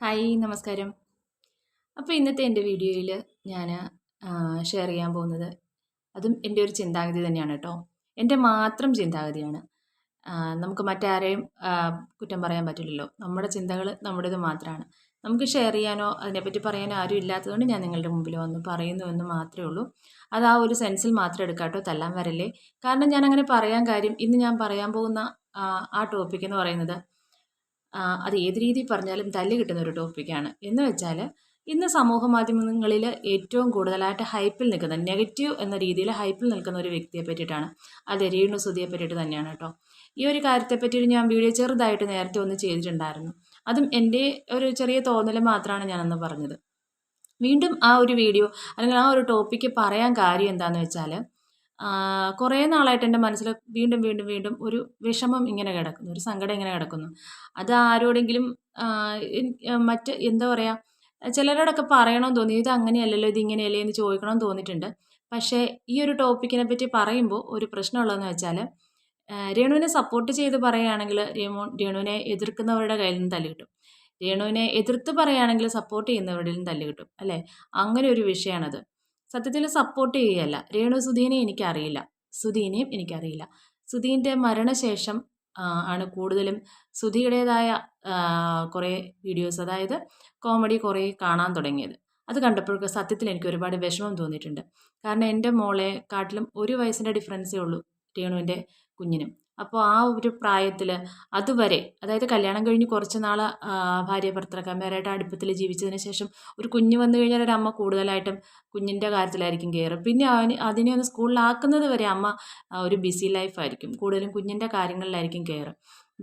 Hi നമസ്കാരം. അപ്പോൾ ഇന്നത്തെ എൻ്റെ വീഡിയോയിൽ ഞാൻ ഷെയർ ചെയ്യാൻ പോകുന്നത് അതും എൻ്റെ ഒരു ചിന്താഗതി തന്നെയാണ് കേട്ടോ. എൻ്റെ മാത്രം ചിന്താഗതിയാണ്. നമുക്ക് മറ്റാരെയും കുറ്റം പറയാൻ പറ്റില്ലല്ലോ. നമ്മുടെ ചിന്തകൾ നമ്മുടേത് മാത്രമാണ്. നമുക്ക് ഷെയർ ചെയ്യാനോ അതിനെപ്പറ്റി പറയാനോ ആരും ഇല്ലാത്തതുകൊണ്ട് ഞാൻ നിങ്ങളുടെ മുമ്പിൽ വന്ന് പറയുന്നു എന്ന് മാത്രമേ ഉള്ളൂ. അത് ആ ഒരു സെൻസിൽ മാത്രം എടുക്കാട്ടോ, തല്ലാൻ വരല്ലേ. കാരണം ഞാൻ അങ്ങനെ പറയാൻ കാര്യം, ഇന്ന് ഞാൻ പറയാൻ പോകുന്ന ആ ടോപ്പിക് എന്ന് പറയുന്നത് അത് ഏത് രീതിയിൽ പറഞ്ഞാലും തല്ല് കിട്ടുന്ന ഒരു ടോപ്പിക്കാണ്. എന്ന് വെച്ചാൽ ഇന്ന് സമൂഹ മാധ്യമങ്ങളിൽ ഏറ്റവും കൂടുതലായിട്ട് ഹൈപ്പിൽ നിൽക്കുന്ന, നെഗറ്റീവ് എന്ന രീതിയിൽ ഹൈപ്പിൽ നിൽക്കുന്ന ഒരു വ്യക്തിയെ പറ്റിയിട്ടാണ്. അത് രേണു സുധിയെ പറ്റിയിട്ട് തന്നെയാണ് കേട്ടോ. ഈ ഒരു കാര്യത്തെ പറ്റിയിട്ട് ഞാൻ വീഡിയോ ചെറുതായിട്ട് നേരത്തെ ഒന്ന് ചെയ്തിട്ടുണ്ടായിരുന്നു. അതും എൻ്റെ ഒരു ചെറിയ തോന്നൽ മാത്രമാണ് ഞാനന്ന് പറഞ്ഞത്. വീണ്ടും ആ ഒരു വീഡിയോ അല്ലെങ്കിൽ ആ ഒരു ടോപ്പിക്ക് പറയാൻ കാര്യം എന്താണെന്ന് വെച്ചാൽ, കുറേ നാളായിട്ട് എൻ്റെ മനസ്സിൽ വീണ്ടും വീണ്ടും വീണ്ടും ഒരു വിഷമം ഇങ്ങനെ കിടക്കുന്നു, ഒരു സങ്കടം ഇങ്ങനെ കിടക്കുന്നു. അത് ആരോടെങ്കിലും മറ്റ് എന്താ പറയുക, ചിലരോടൊക്കെ പറയണമെന്ന് തോന്നി, ഇത് അങ്ങനെയല്ലല്ലോ ഇത് ഇങ്ങനെയല്ലേ എന്ന് ചോദിക്കണമെന്ന് തോന്നിയിട്ടുണ്ട്. പക്ഷേ ഈ ഒരു ടോപ്പിക്കിനെ പറ്റി പറയുമ്പോൾ ഒരു പ്രശ്നമുള്ളതെന്ന് വെച്ചാൽ, രേണുവിനെ സപ്പോർട്ട് ചെയ്ത് പറയുകയാണെങ്കിൽ രേണുവിനെ എതിർക്കുന്നവരുടെ കയ്യിൽ നിന്ന് തല്ല് കിട്ടും. രേണുവിനെ എതിർത്ത് പറയുകയാണെങ്കിൽ സപ്പോർട്ട് ചെയ്യുന്നവരിൽ നിന്ന് തല്ല് കിട്ടും അല്ലേ. അങ്ങനെ ഒരു വിഷയമാണത്. സത്യത്തിൽ സപ്പോർട്ട് ചെയ്യുകയല്ല. രേണു സുധീനെ എനിക്കറിയില്ല, സുധീനെയും എനിക്കറിയില്ല. സുധീൻ്റെ മരണശേഷം ആണ് കൂടുതലും സുധിയുടേതായ കുറേ വീഡിയോസ്, അതായത് കോമഡി കുറേ കാണാൻ തുടങ്ങിയത്. അത് കണ്ടപ്പോഴൊക്കെ സത്യത്തിൽ എനിക്ക് ഒരുപാട് വിഷമം തോന്നിയിട്ടുണ്ട്. കാരണം എൻ്റെ മോളെ കാട്ടിലും 1 വയസ്സിൻ്റെ ഡിഫറൻസേ ഉള്ളൂ രേണുവിൻ്റെ കുഞ്ഞിനും. അപ്പോൾ ആ ഒരു പ്രായത്തിൽ അതുവരെ, അതായത് കല്യാണം കഴിഞ്ഞ് കുറച്ച് നാൾ ഭാര്യ ഭർത്തൃക്കന്മാരായിട്ട് അടുപ്പത്തിൽ ജീവിച്ചതിന് ശേഷം ഒരു കുഞ്ഞ് വന്നു കഴിഞ്ഞാൽ ഒരു അമ്മ കൂടുതലായിട്ടും കുഞ്ഞിൻ്റെ കാര്യത്തിലായിരിക്കും കെയർ. പിന്നെ അതിനെ ഒന്ന് സ്കൂളിലാക്കുന്നത് വരെ അമ്മ ഒരു ബിസി ലൈഫായിരിക്കും, കൂടുതലും കുഞ്ഞിൻ്റെ കാര്യങ്ങളിലായിരിക്കും കെയർ.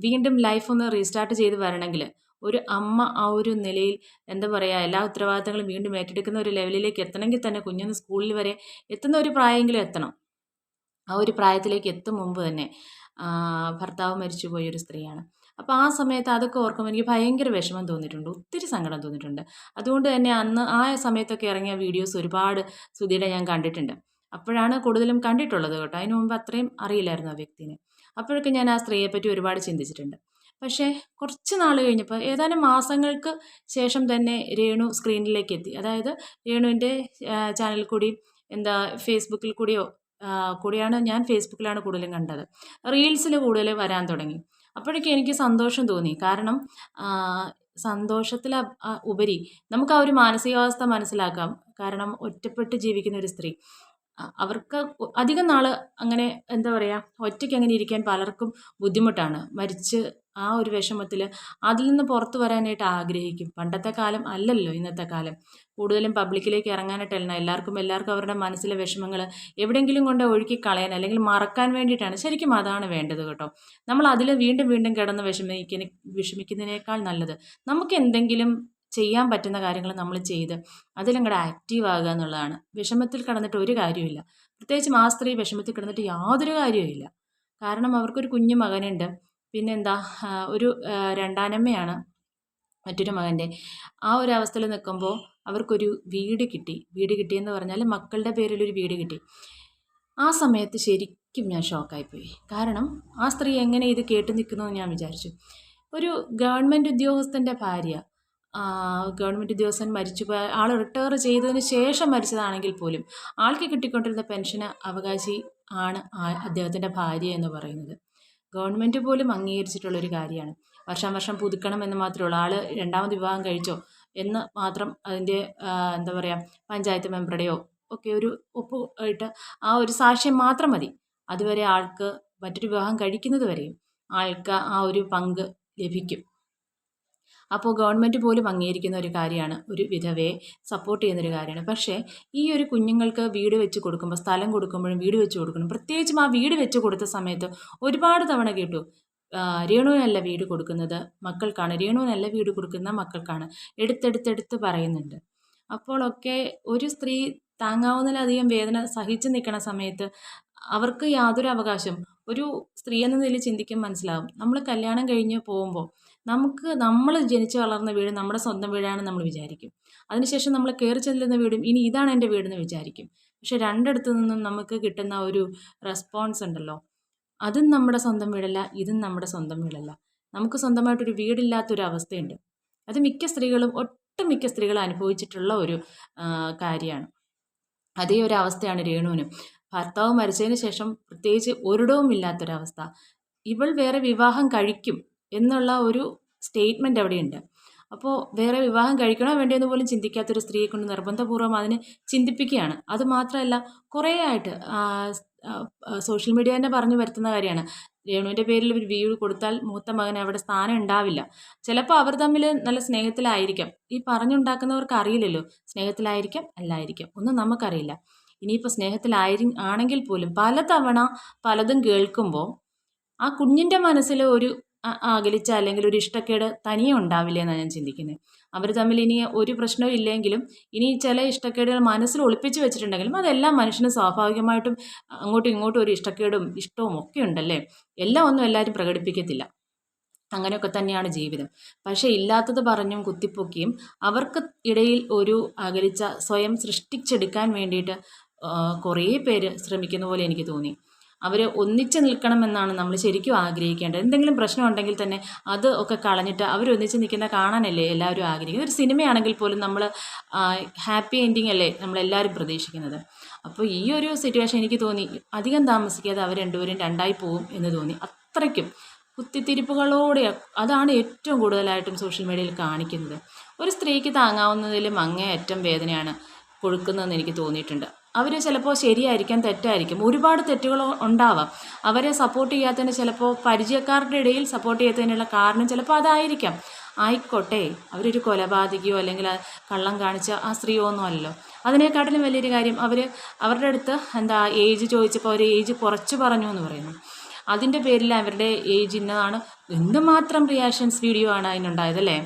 വീണ്ടും ലൈഫ് ഒന്ന് റീസ്റ്റാർട്ട് ചെയ്ത് വരണമെങ്കിൽ ഒരു അമ്മ ആ ഒരു നിലയിൽ, എന്താ പറയുക, എല്ലാ ഉത്തരവാദിത്തങ്ങളും വീണ്ടും ഏറ്റെടുക്കുന്ന ഒരു ലെവലിലേക്ക് എത്തണമെങ്കിൽ തന്നെ കുഞ്ഞൊന്ന് സ്കൂളിൽ വരെ എത്തുന്ന ഒരു പ്രായമെങ്കിലും എത്തണം. ആ ഒരു പ്രായത്തിലേക്ക് എത്തും മുമ്പ് തന്നെ ഭർത്താവ് മരിച്ചു പോയൊരു സ്ത്രീയാണ്. അപ്പോൾ ആ സമയത്ത് അതൊക്കെ ഓർക്കുമ്പോൾ എനിക്ക് ഭയങ്കര വിഷമം തോന്നിയിട്ടുണ്ട്, ഒത്തിരി സങ്കടം തോന്നിയിട്ടുണ്ട്. അതുകൊണ്ട് തന്നെ അന്ന് ആ സമയത്തൊക്കെ ഇറങ്ങിയ വീഡിയോസ് ഒരുപാട് സുധിയുടെ ഞാൻ കണ്ടിട്ടുണ്ട്. അപ്പോഴാണ് കൂടുതലും കണ്ടിട്ടുള്ളത് കേട്ടോ. അതിന് മുമ്പ് അത്രയും അറിയില്ലായിരുന്നു ആ വ്യക്തിനെ. അപ്പോഴൊക്കെ ഞാൻ ആ സ്ത്രീയെ പറ്റി ഒരുപാട് ചിന്തിച്ചിട്ടുണ്ട്. പക്ഷേ കുറച്ച് നാൾ കഴിഞ്ഞപ്പോൾ, ഏതാനും മാസങ്ങൾക്ക് ശേഷം തന്നെ രേണു സ്ക്രീനിലേക്ക് എത്തി. അതായത് രേണുവിൻ്റെ ചാനലിൽ കൂടി, എന്താ ഫേസ്ബുക്കിൽ കൂടിയോ കൂടിയാണ്, ഞാൻ ഫേസ്ബുക്കിലാണ് കൂടുതലും കണ്ടത്. റീൽസിൽ കൂടുതൽ വരാൻ തുടങ്ങി. അപ്പോഴൊക്കെ എനിക്ക് സന്തോഷം തോന്നി. കാരണം സന്തോഷത്തിൽ ഉപരി നമുക്ക് ആ ഒരു മാനസികാവസ്ഥ മനസ്സിലാക്കാം. കാരണം ഒറ്റപ്പെട്ട് ജീവിക്കുന്ന ഒരു സ്ത്രീ, അവർക്ക് അധികം നാൾ അങ്ങനെ, എന്താ പറയുക, ഒറ്റയ്ക്ക് അങ്ങനെ ഇരിക്കാൻ പലർക്കും ബുദ്ധിമുട്ടാണ്. മരിച്ച് ആ ഒരു വിഷമത്തിൽ അതിൽ നിന്ന് പുറത്തു വരാനായിട്ട് ആഗ്രഹിക്കും. പണ്ടത്തെ കാലം അല്ലല്ലോ ഇന്നത്തെ കാലം. കൂടുതലും പബ്ലിക്കിലേക്ക് ഇറങ്ങാനായിട്ടല്ല, എല്ലാവർക്കും അവരുടെ മനസ്സിലെ വിഷമങ്ങൾ എവിടെയെങ്കിലും കൊണ്ട് ഒഴുക്കി കളയാൻ അല്ലെങ്കിൽ മറക്കാൻ വേണ്ടിയിട്ടാണ്. ശരിക്കും അതാണ് വേണ്ടത് കേട്ടോ. നമ്മൾ അതിൽ വീണ്ടും വീണ്ടും കിടന്ന് വിഷമിക്കുന്നതിനേക്കാൾ നല്ലത് നമുക്ക് എന്തെങ്കിലും ചെയ്യാൻ പറ്റുന്ന കാര്യങ്ങൾ നമ്മൾ ചെയ്ത് അതിലങ്ങോട്ട് ആക്റ്റീവ് ആകുക എന്നുള്ളതാണ്. വിഷമത്തിൽ കിടന്നിട്ട് ഒരു കാര്യമില്ല. പ്രത്യേകിച്ചും ആ സ്ത്രീ വിഷമത്തിൽ കിടന്നിട്ട് യാതൊരു കാര്യവുമില്ല. കാരണം അവർക്കൊരു കുഞ്ഞു മകനുണ്ട്. പിന്നെന്താ, ഒരു രണ്ടാനമ്മയാണ് മറ്റൊരു മകൻ്റെ. ആ ഒരു അവസ്ഥയിൽ നിൽക്കുമ്പോൾ അവർക്കൊരു വീട് കിട്ടി. വീട് കിട്ടിയെന്ന് പറഞ്ഞാൽ മക്കളുടെ പേരിലൊരു വീട് കിട്ടി. ആ സമയത്ത് ശരിക്കും ഞാൻ ഷോക്കായിപ്പോയി. കാരണം ആ സ്ത്രീ എങ്ങനെ ഇത് കേട്ട് നിൽക്കുന്നു ഞാൻ വിചാരിച്ചു. ഒരു ഗവൺമെൻറ് ഉദ്യോഗസ്ഥൻ്റെ ഭാര്യ, ഗവൺമെൻറ് ഉദ്യോഗസ്ഥൻ മരിച്ചുപോയ ആൾ റിട്ടയർ ചെയ്തതിന് ശേഷം മരിച്ചതാണെങ്കിൽ പോലും ആൾക്ക് കിട്ടിക്കൊണ്ടിരുന്ന പെൻഷന് അവകാശി ആണ് അദ്ദേഹത്തിൻ്റെ ഭാര്യ എന്ന് പറയുന്നത്. ഗവൺമെൻറ് പോലും അംഗീകരിച്ചിട്ടുള്ളൊരു കാര്യമാണ്. വർഷം വർഷം പുതുക്കണമെന്ന് മാത്രമേ ഉള്ളൂ. ആൾ രണ്ടാമത് വിവാഹം കഴിച്ചോ എന്ന് മാത്രം അതിൻ്റെ എന്താ പറയുക, പഞ്ചായത്ത് മെമ്പറുടെയോ ഒക്കെ ഒരു ഒപ്പ് ഇട്ട് ആ ഒരു സാക്ഷ്യം മാത്രം മതി. അതുവരെ ആൾക്ക് മറ്റൊരു വിവാഹം കഴിക്കുന്നത് വരെയും ആൾക്ക് ആ ഒരു പങ്ക് ലഭിക്കും. അപ്പോൾ ഗവൺമെൻറ് പോലും അംഗീകരിക്കുന്ന ഒരു കാര്യമാണ്, ഒരു വിധവയെ സപ്പോർട്ട് ചെയ്യുന്നൊരു കാര്യമാണ്. പക്ഷേ ഈ ഒരു കുഞ്ഞുങ്ങൾക്ക് വീട് വെച്ച് കൊടുക്കുമ്പോൾ, സ്ഥലം കൊടുക്കുമ്പോഴും വീട് വെച്ച് കൊടുക്കണം. പ്രത്യേകിച്ചും ആ വീട് വെച്ച് കൊടുത്ത സമയത്ത് ഒരുപാട് തവണ കേട്ടു, രേണുവിനല്ല വീട് കൊടുക്കുന്നത് മക്കൾക്കാണ്, രേണുവിനല്ല വീട് കൊടുക്കുന്ന മക്കൾക്കാണ്, എടുത്തെടുത്തെടുത്ത് പറയുന്നുണ്ട്. അപ്പോഴൊക്കെ ഒരു സ്ത്രീ താങ്ങാവുന്നതിലധികം വേദന സഹിച്ചു നിൽക്കുന്ന സമയത്ത് അവർക്ക് യാതൊരു അവകാശം, ഒരു സ്ത്രീ എന്ന നിലയിൽ ചിന്തിക്കാൻ മനസ്സിലാവും. നമ്മൾ കല്യാണം കഴിഞ്ഞ് പോകുമ്പോൾ നമ്മൾ ജനിച്ച് വളർന്ന വീട് നമ്മുടെ സ്വന്തം വീടാണെന്ന് നമ്മൾ വിചാരിക്കും. അതിനുശേഷം നമ്മൾ കയറി ചെല്ലുന്ന വീടും ഇനി ഇതാണ് എൻ്റെ വീടെന്ന് വിചാരിക്കും. പക്ഷെ രണ്ടിടത്തു നിന്നും നമുക്ക് കിട്ടുന്ന ഒരു റെസ്പോൺസ് ഉണ്ടല്ലോ, അതും നമ്മുടെ സ്വന്തം വീടല്ല, ഇതും നമ്മുടെ സ്വന്തം വീടല്ല. നമുക്ക് സ്വന്തമായിട്ടൊരു വീടില്ലാത്തൊരവസ്ഥയുണ്ട്. അത് മിക്ക സ്ത്രീകളും ഒട്ടുമിക്ക സ്ത്രീകളും അനുഭവിച്ചിട്ടുള്ള ഒരു കാര്യമാണ്. അതേ ഒരു അവസ്ഥയാണ് രേണുവിനും. ഭർത്താവ് മരിച്ചതിന് ശേഷം പ്രത്യേകിച്ച് ഒരിടവും ഇല്ലാത്തൊരവസ്ഥ. ഇവൾ വേറെ വിവാഹം കഴിക്കും എന്നുള്ള ഒരു സ്റ്റേറ്റ്മെൻ്റ് അവിടെയുണ്ട്. അപ്പോൾ വേറെ വിവാഹം കഴിക്കണോ വേണ്ടതെന്ന് പോലും ചിന്തിക്കാത്തൊരു സ്ത്രീയെ കൊണ്ട് നിർബന്ധപൂർവ്വം അതിനെ ചിന്തിപ്പിക്കുകയാണ്. അതുമാത്രമല്ല കുറേ ആയിട്ട് സോഷ്യൽ മീഡിയ തന്നെ പറഞ്ഞു വരുത്തുന്ന കാര്യമാണ്. രേണുവിൻ്റെ പേരിൽ ഒരു വീട് കൊടുത്താൽ മൂത്ത മകന് അവിടെ സ്ഥാനം ഉണ്ടാവില്ല. ചിലപ്പോൾ അവർ തമ്മിൽ നല്ല സ്നേഹത്തിലായിരിക്കാം. ഈ പറഞ്ഞുണ്ടാക്കുന്നവർക്ക് അറിയില്ലല്ലോ, സ്നേഹത്തിലായിരിക്കാം അല്ലായിരിക്കാം ഒന്നും നമുക്കറിയില്ല. ഇനിയിപ്പോൾ ആണെങ്കിൽ പോലും പലതവണ പലതും കേൾക്കുമ്പോൾ ആ കുഞ്ഞിൻ്റെ മനസ്സിൽ ഒരു അകലിച്ച അല്ലെങ്കിൽ ഒരു ഇഷ്ടക്കേട് തനിയെ ഉണ്ടാവില്ല എന്നാണ് ഞാൻ ചിന്തിക്കുന്നത്. അവർ തമ്മിൽ ഇനി ഒരു പ്രശ്നവും ഇല്ലെങ്കിലും ഇനി ചില ഇഷ്ടക്കേടുകൾ മനസ്സിൽ ഒളിപ്പിച്ച് വെച്ചിട്ടുണ്ടെങ്കിലും അതെല്ലാം മനുഷ്യന് സ്വാഭാവികമായിട്ടും അങ്ങോട്ടും ഇങ്ങോട്ടും ഒരു ഇഷ്ടക്കേടും ഇഷ്ടവും ഒക്കെ ഉണ്ടല്ലേ. എല്ലാം ഒന്നും എല്ലാവരും പ്രകടിപ്പിക്കത്തില്ല. അങ്ങനെയൊക്കെ തന്നെയാണ് ജീവിതം. പക്ഷേ ഇല്ലാത്തത് പറഞ്ഞും കുത്തിപ്പൊക്കിയും അവർക്ക് ഇടയിൽ ഒരു അകലിച്ച സ്വയം സൃഷ്ടിച്ചെടുക്കാൻ വേണ്ടിയിട്ട് കുറേ പേര് ശ്രമിക്കുന്ന പോലെ എനിക്ക് തോന്നി. അവർ ഒന്നിച്ച് നിൽക്കണമെന്നാണ് നമ്മൾ ശരിക്കും ആഗ്രഹിക്കേണ്ടത്. എന്തെങ്കിലും പ്രശ്നം ഉണ്ടെങ്കിൽ തന്നെ അത് ഒക്കെ കളഞ്ഞിട്ട് അവരൊന്നിച്ച് നിൽക്കുന്ന കാണാനല്ലേ എല്ലാവരും ആഗ്രഹിക്കുന്നത്. ഒരു സിനിമയാണെങ്കിൽ പോലും നമ്മൾ ഹാപ്പി എൻഡിങ് അല്ലേ നമ്മളെല്ലാവരും പ്രതീക്ഷിക്കുന്നത്. അപ്പോൾ ഈ ഒരു സിറ്റുവേഷൻ എനിക്ക് തോന്നി അധികം താമസിക്കാതെ അവർ രണ്ടുപേരും രണ്ടായി പോകും എന്ന് തോന്നി. അത്രയ്ക്കും കുത്തിത്തിരിപ്പുകളോടെ അതാണ് ഏറ്റവും കൂടുതലായിട്ടും സോഷ്യൽ മീഡിയയിൽ കാണിക്കുന്നത്. ഒരു സ്ത്രീക്ക് താങ്ങാവുന്നതിലും അങ്ങേയറ്റം വേദനയാണ് കൊടുക്കുന്നതെന്ന് എനിക്ക് തോന്നിയിട്ടുണ്ട്. അവർ ചിലപ്പോൾ ശരിയായിരിക്കാം, തെറ്റായിരിക്കും, ഒരുപാട് തെറ്റുകൾ ഉണ്ടാവാം. അവരെ സപ്പോർട്ട് ചെയ്യാത്തതിന് ചിലപ്പോൾ പരിചയക്കാരുടെ ഇടയിൽ സപ്പോർട്ട് ചെയ്യാത്തതിനുള്ള കാരണം ചിലപ്പോൾ അതായിരിക്കാം. ആയിക്കോട്ടെ, അവരൊരു കൊലപാതകയോ അല്ലെങ്കിൽ കള്ളം കാണിച്ച ആ സ്ത്രീയോ ഒന്നും അല്ലല്ലോ. അതിനേക്കാട്ടിലും വലിയൊരു കാര്യം അവരുടെ അടുത്ത് ഏജ് ചോദിച്ചപ്പോൾ അവർ ഏജ് കുറച്ച് പറഞ്ഞു എന്ന് പറയുന്നു. അതിൻ്റെ പേരിൽ അവരുടെ ഏജ് ഇന്നതാണ് എന്തുമാത്രം റിയാക്ഷൻസ് വീഡിയോ ആണ് അതിനുണ്ടായതല്ലേ.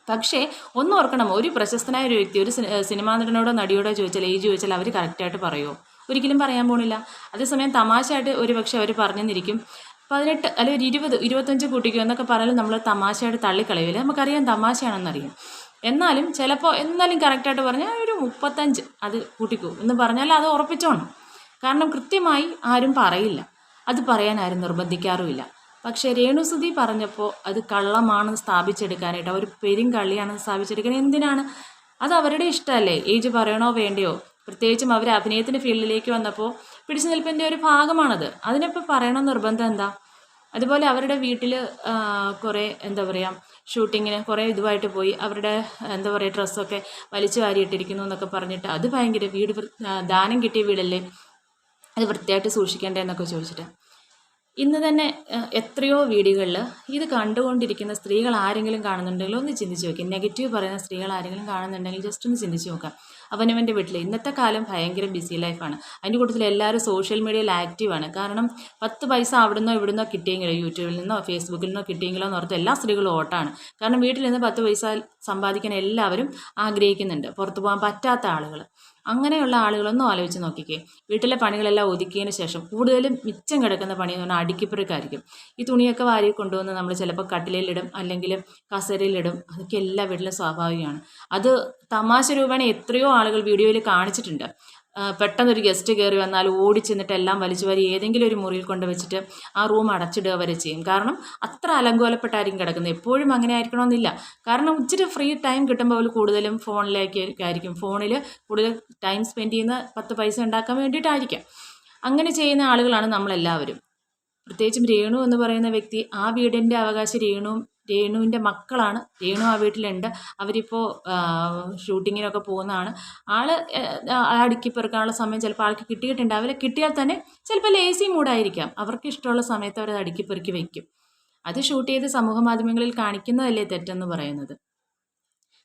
പക്ഷേ ഒന്ന് ഓർക്കണം, ഒരു പ്രശസ്തനായ ഒരു വ്യക്തി ഒരു സിനിമാ നടനോടോ നടിയോടോ ചോദിച്ചാൽ ഏജ് ചോദിച്ചാൽ അവർ കറക്റ്റായിട്ട് പറയുമോ? ഒരിക്കലും പറയാൻ പോണില്ല. അതേസമയം തമാശയായിട്ട് ഒരു പക്ഷേ അവർ പറഞ്ഞെന്നിരിക്കും 18 അല്ലെങ്കിൽ 20 25 കൂട്ടിക്കോ എന്നൊക്കെ പറഞ്ഞാലും നമ്മൾ തമാശയായിട്ട് തള്ളിക്കളയില്ല. നമുക്കറിയാം തമാശയാണെന്നറിയാം. എന്നാലും ചിലപ്പോൾ എന്നാലും കറക്റ്റായിട്ട് പറഞ്ഞാൽ ഒരു 35 അത് കൂട്ടിക്കോ എന്ന് പറഞ്ഞാൽ അത് ഉറപ്പിച്ചോണം. കാരണം കൃത്യമായി ആരും പറയില്ല, അത് പറയാൻ ആരും നിർബന്ധിക്കാറുമില്ല. പക്ഷേ രേണുസുതി പറഞ്ഞപ്പോൾ അത് കള്ളമാണെന്ന് സ്ഥാപിച്ചെടുക്കാനായിട്ട് അവർ പെരുങ്കള്ളിയാണെന്ന് സ്ഥാപിച്ചെടുക്കാൻ എന്തിനാണ്? അത് അവരുടെ ഇഷ്ടമല്ലേ, ഏജ് പറയണോ വേണ്ടയോ. പ്രത്യേകിച്ചും അവർ അഭിനയത്തിൻ്റെ ഫീൽഡിലേക്ക് വന്നപ്പോൾ പിടിച്ചു നിൽപ്പിൻ്റെ ഒരു ഭാഗമാണത്. അതിനിപ്പോൾ പറയണമെന്ന് നിർബന്ധം എന്താ? അതുപോലെ അവരുടെ വീട്ടിൽ കുറേ ഷൂട്ടിങ്ങിന് കുറേ ഇതുമായിട്ട് പോയി അവരുടെ ഡ്രസ്സൊക്കെ വലിച്ചു വാരിയിട്ടിരിക്കുന്നു എന്നൊക്കെ പറഞ്ഞിട്ട് അത് ഭയങ്കര വീട് ദാനം കിട്ടിയ വീടല്ലേ, അത് വൃത്തിയായിട്ട് സൂക്ഷിക്കേണ്ടതെന്നൊക്കെ ചോദിച്ചിട്ട് ഇന്ന് തന്നെ എത്രയോ വീടുകളിൽ ഇത് കണ്ടുകൊണ്ടിരിക്കുന്ന സ്ത്രീകൾ ആരെങ്കിലും കാണുന്നുണ്ടെങ്കിൽ ഒന്ന് ചിന്തിച്ച് നോക്കി. നെഗറ്റീവ് പറയുന്ന സ്ത്രീകൾ ആരെങ്കിലും കാണുന്നുണ്ടെങ്കിൽ ജസ്റ്റ് ഒന്ന് ചിന്തിച്ച് നോക്കാം. അവനവൻ്റെ വീട്ടിൽ ഇന്നത്തെ കാലം ഭയങ്കര ബിസി ലൈഫാണ്. അതിൻ്റെ കൂട്ടത്തിൽ എല്ലാവരും സോഷ്യൽ മീഡിയയിൽ ആക്റ്റീവാണ്. കാരണം 10 പൈസ അവിടുന്നോ ഇവിടുന്നോ കിട്ടിയെങ്കിലോ യൂട്യൂബിൽ നിന്നോ ഫേസ്ബുക്കിൽ നിന്നോ കിട്ടിയെങ്കിലോ എന്ന് ഓർത്ത് എല്ലാ സ്ത്രീകളും ഓട്ടാണ്. കാരണം വീട്ടിൽ നിന്ന് 10 പൈസ സമ്പാദിക്കാൻ എല്ലാവരും ആഗ്രഹിക്കുന്നുണ്ട്, പുറത്തു പോകാൻ പറ്റാത്ത ആളുകൾ. അങ്ങനെയുള്ള ആളുകളൊന്നും ആലോചിച്ച് നോക്കിക്കേ. വീട്ടിലെ പണികളെല്ലാം ഒതുക്കിയതിന് ശേഷം കൂടുതലും മിച്ചം കിടക്കുന്ന പണി എന്ന് പറഞ്ഞാൽ അടുക്കിപ്പുറക്കായിരിക്കും. ഈ തുണിയൊക്കെ വാരി കൊണ്ടുവന്ന് നമ്മൾ ചിലപ്പോൾ കട്ടിലയിലിടും അല്ലെങ്കിൽ കസേരയിലിടും. അതൊക്കെ എല്ലാ വീട്ടിലും സ്വാഭാവികമാണ്. അത് തമാശ രൂപേണ എത്രയോ ആളുകൾ വീഡിയോയിൽ കാണിച്ചിട്ടുണ്ട്. പെട്ടെന്നൊരു ഗസ്റ്റ് കയറി വന്നാൽ ഓടി ചെന്നിട്ട് എല്ലാം വലിച്ചു വാരി ഏതെങ്കിലും ഒരു മുറിയിൽ കൊണ്ട് വെച്ചിട്ട് ആ റൂം അടച്ചിടുക വരെ ചെയ്യും. കാരണം അത്ര അലങ്കോലപ്പെട്ടായിരിക്കും കിടക്കുന്നത്. എപ്പോഴും അങ്ങനെ ആയിരിക്കണമെന്നില്ല. കാരണം ഇച്ചിരി ഫ്രീ ടൈം കിട്ടുമ്പോൾ അവർ കൂടുതലും ഫോണിലേക്കായിരിക്കും. ഫോണിൽ കൂടുതൽ ടൈം സ്പെൻഡ് ചെയ്യുന്ന 10 പൈസ ഉണ്ടാക്കാൻ വേണ്ടിയിട്ടായിരിക്കാം. അങ്ങനെ ചെയ്യുന്ന ആളുകളാണ് നമ്മളെല്ലാവരും. പ്രത്യേകിച്ചും രേണു എന്ന് പറയുന്ന വ്യക്തി, ആ വീടിൻ്റെ അവകാശി രേണുവിൻ്റെ മക്കളാണ്. രേണു ആ വീട്ടിലുണ്ട്. അവരിപ്പോൾ ഷൂട്ടിങ്ങിനൊക്കെ പോകുന്നതാണ്. അടുക്കി പെറുക്കാനുള്ള സമയം ചിലപ്പോൾ ആൾക്ക് കിട്ടിയിട്ടുണ്ടാവില്ല. കിട്ടിയാൽ തന്നെ ചിലപ്പോൾ ലേസി മൂഡായിരിക്കാം. അവർക്ക് ഇഷ്ടമുള്ള സമയത്ത് അവരത് അടുക്കി പെറുക്കി വയ്ക്കും. അത് ഷൂട്ട് ചെയ്ത് സമൂഹ മാധ്യമങ്ങളിൽ കാണിക്കുന്നതല്ലേ തെറ്റെന്ന് പറയുന്നത്.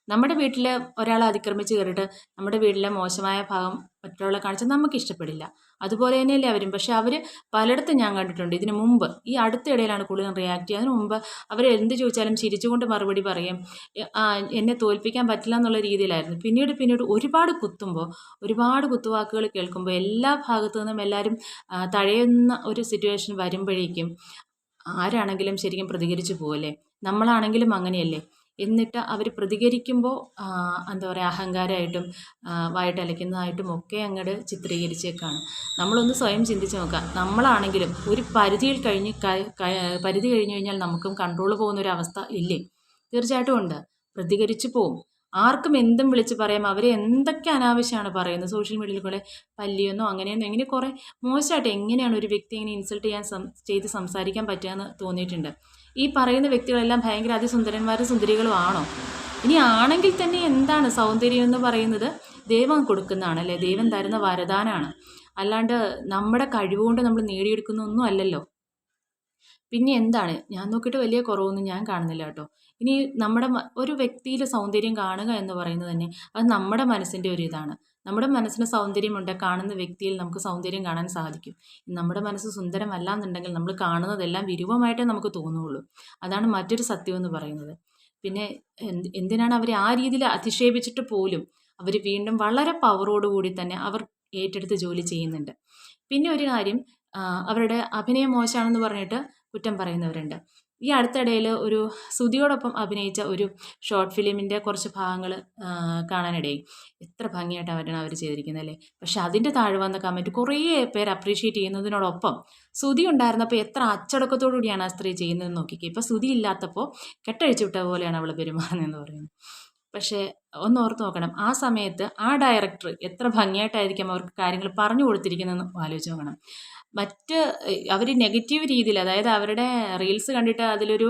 നമ്മുടെ വീട്ടിൽ ഒരാൾ അതിക്രമിച്ച് കയറിയിട്ട് നമ്മുടെ വീട്ടിലെ മോശമായ ഭാഗം മറ്റുള്ളവരെ കാണിച്ചാൽ നമുക്ക് ഇഷ്ടപ്പെടില്ല. അതുപോലെ തന്നെയല്ലേ അവരും. പക്ഷേ അവർ പലയിടത്തും ഞാൻ കണ്ടിട്ടുണ്ട് ഇതിനു മുമ്പ്, ഈ അടുത്തിടയിലാണ് കൂടുതലും റിയാക്ട് ചെയ്യുക. അതിനു മുമ്പ് അവർ എന്ത് ചോദിച്ചാലും ചിരിച്ചുകൊണ്ട് മറുപടി പറയും. എന്നെ തോൽപ്പിക്കാൻ പറ്റില്ല എന്നുള്ള രീതിയിലായിരുന്നു. പിന്നീട് ഒരുപാട് കുത്തുവാക്കുകൾ കേൾക്കുമ്പോൾ എല്ലാ ഭാഗത്തു നിന്നും എല്ലാവരും തഴയുന്ന ഒരു സിറ്റുവേഷൻ വരുമ്പോഴേക്കും ആരാണെങ്കിലും ശരിക്കും പ്രതികരിച്ചു പോകല്ലേ. നമ്മളാണെങ്കിലും അങ്ങനെയല്ലേ. എന്നിട്ട് അവർ പ്രതികരിക്കുമ്പോൾ അഹങ്കാരമായിട്ടും വായിട്ടലയ്ക്കുന്നതായിട്ടും ഒക്കെ അങ്ങോട്ട് ചിത്രീകരിച്ചേക്കാണ്. നമ്മളൊന്ന് സ്വയം ചിന്തിച്ച് നോക്കുക. നമ്മളാണെങ്കിലും ഒരു പരിധി കഴിഞ്ഞ് കഴിഞ്ഞാൽ നമുക്കും കൺട്രോൾ പോകുന്നൊരവസ്ഥ ഇല്ലേ? തീർച്ചയായിട്ടും ഉണ്ട്. പ്രതികരിച്ചു പോവും. ആർക്കും എന്തും വിളിച്ച് പറയാം. അവർ എന്തൊക്കെ അനാവശ്യമാണ് പറയുന്നത് സോഷ്യൽ മീഡിയയിൽ കൂടെ. പല്ലിയെന്നോ അങ്ങനെയെന്നോ ഇങ്ങനെ കുറേ മോശമായിട്ട് എങ്ങനെയാണ് ഒരു വ്യക്തി ഇങ്ങനെ ഇൻസൾട്ട് ചെയ്യാൻ ചെയ്ത് സംസാരിക്കാൻ പറ്റുകയെന്ന് തോന്നിയിട്ടുണ്ട്. ഈ പറയുന്ന വ്യക്തികളെല്ലാം ഭയങ്കര അതിസുന്ദരന്മാരും സുന്ദരികളും ആണോ? ഇനി ആണെങ്കിൽ തന്നെ എന്താണ് സൗന്ദര്യം എന്ന് പറയുന്നത്? ദൈവം കൊടുക്കുന്നതാണ് അല്ലേ? ദൈവം തരുന്ന വരദാനാണ്. അല്ലാണ്ട് നമ്മുടെ കഴിവുകൊണ്ട് നമ്മൾ നേടിയെടുക്കുന്നൊന്നും അല്ലല്ലോ. പിന്നെ എന്താണ്, ഞാൻ നോക്കിയിട്ട് വലിയ കുറവൊന്നും ഞാൻ കാണുന്നില്ല കേട്ടോ. ഇനി നമ്മുടെ ഒരു വ്യക്തിയിൽ സൗന്ദര്യം കാണുക എന്ന് പറയുന്നത് തന്നെ അത് നമ്മുടെ മനസ്സിൻ്റെ ഒരു ഇതാണ്. നമ്മുടെ മനസ്സിന് സൗന്ദര്യമുണ്ട്, കാണുന്ന വ്യക്തിയിൽ നമുക്ക് സൗന്ദര്യം കാണാൻ സാധിക്കും. നമ്മുടെ മനസ്സ് സുന്ദരമല്ല എന്നുണ്ടെങ്കിൽ നമ്മൾ കാണുന്നതെല്ലാം വിരൂപമായിട്ടേ നമുക്ക് തോന്നുകയുള്ളൂ. അതാണ് മറ്റൊരു സത്യം എന്ന് പറയുന്നത്. പിന്നെ എന്തിനാണ് അവരെ ആ രീതിയിൽ അധിക്ഷേപിച്ചിട്ട് പോലും അവർ വീണ്ടും വളരെ പവറോടുകൂടി തന്നെ അവർ ഏറ്റെടുത്ത് ജോലി ചെയ്യുന്നുണ്ട്. പിന്നെ ഒരു കാര്യം, അവരുടെ അഭിനയം മോശമാണെന്ന് പറഞ്ഞിട്ട് കുറ്റം പറയുന്നവരുണ്ട്. ഈ അടുത്തിടയിൽ ഒരു സുധിയോടൊപ്പം അഭിനയിച്ച ഒരു ഷോർട്ട് ഫിലിമിൻ്റെ കുറച്ച് ഭാഗങ്ങൾ കാണാനിടയായി. എത്ര ഭംഗിയായിട്ട് അവരാണ് അവർ ചെയ്തിരിക്കുന്നത് അല്ലേ? പക്ഷെ അതിൻ്റെ താഴെ വന്ന കമൻറ്റ് കുറേ പേര് അപ്രീഷിയേറ്റ് ചെയ്യുന്നതിനോടൊപ്പം സുധി ഉണ്ടായിരുന്നപ്പോൾ എത്ര അച്ചടക്കത്തോടു കൂടിയാണ് ആ സ്ത്രീ ചെയ്യുന്നതെന്ന് നോക്കിക്കേ. ഇപ്പോൾ സുധി ഇല്ലാത്തപ്പോൾ കെട്ടഴിച്ചു വിട്ട പോലെയാണ് അവൾ പെരുമാറുന്നതെന്ന് പറയുന്നത്. പക്ഷേ ഒന്ന് ഓർത്ത് നോക്കണം, ആ സമയത്ത് ആ ഡയറക്ടർ എത്ര ഭംഗിയായിട്ടായിരിക്കും അവർക്ക് കാര്യങ്ങൾ പറഞ്ഞു കൊടുത്തിരിക്കുന്നതെന്ന് ആലോചിച്ച് നോക്കണം. മറ്റ് അവർ നെഗറ്റീവ് രീതിയിൽ, അതായത് അവരുടെ റീൽസ് കണ്ടിട്ട് അതിലൊരു